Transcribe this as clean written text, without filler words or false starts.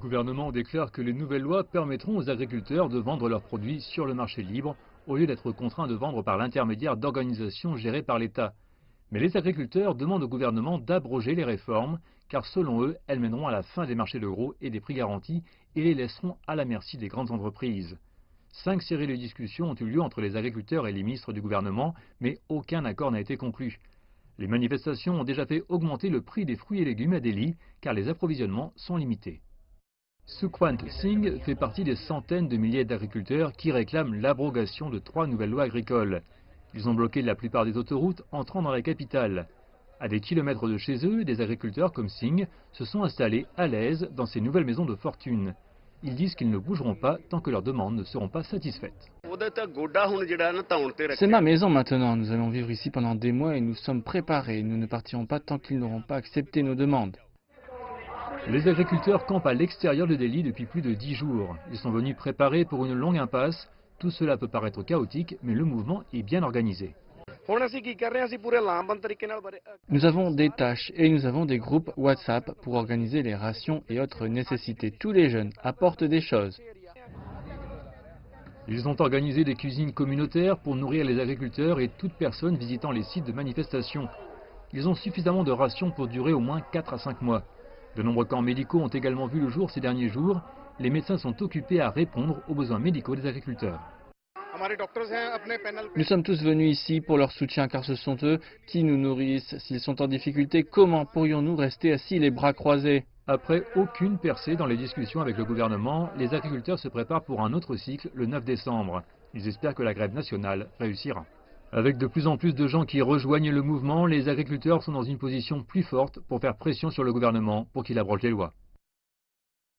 gouvernement déclare que les nouvelles lois permettront aux agriculteurs de vendre leurs produits sur le marché libre au lieu d'être contraints de vendre par l'intermédiaire d'organisations gérées par l'État. Mais les agriculteurs demandent au gouvernement d'abroger les réformes, car selon eux, elles mèneront à la fin des marchés de gros et des prix garantis et les laisseront à la merci des grandes entreprises. 5 séries de discussions ont eu lieu entre les agriculteurs et les ministres du gouvernement, mais aucun accord n'a été conclu. Les manifestations ont déjà fait augmenter le prix des fruits et légumes à Delhi, car les approvisionnements sont limités. Sukhwant Singh fait partie des centaines de milliers d'agriculteurs qui réclament l'abrogation de 3 nouvelles lois agricoles. Ils ont bloqué la plupart des autoroutes entrant dans la capitale. À des kilomètres de chez eux, des agriculteurs comme Singh se sont installés à l'aise dans ces nouvelles maisons de fortune. Ils disent qu'ils ne bougeront pas tant que leurs demandes ne seront pas satisfaites. C'est ma maison maintenant, nous allons vivre ici pendant des mois et nous sommes préparés. Nous ne partirons pas tant qu'ils n'auront pas accepté nos demandes. Les agriculteurs campent à l'extérieur de Delhi depuis plus de 10 jours. Ils sont venus préparés pour une longue impasse. Tout cela peut paraître chaotique, mais le mouvement est bien organisé. Nous avons des tâches et nous avons des groupes WhatsApp pour organiser les rations et autres nécessités. Tous les jeunes apportent des choses. Ils ont organisé des cuisines communautaires pour nourrir les agriculteurs et toute personne visitant les sites de manifestation. Ils ont suffisamment de rations pour durer au moins 4 à 5 mois. De nombreux camps médicaux ont également vu le jour ces derniers jours. Les médecins sont occupés à répondre aux besoins médicaux des agriculteurs. Nous sommes tous venus ici pour leur soutien car ce sont eux qui nous nourrissent. S'ils sont en difficulté, comment pourrions-nous rester assis les bras croisés? Après aucune percée dans les discussions avec le gouvernement, les agriculteurs se préparent pour un autre cycle le 9 décembre. Ils espèrent que la grève nationale réussira. Avec de plus en plus de gens qui rejoignent le mouvement, les agriculteurs sont dans une position plus forte pour faire pression sur le gouvernement pour qu'il abroge les lois.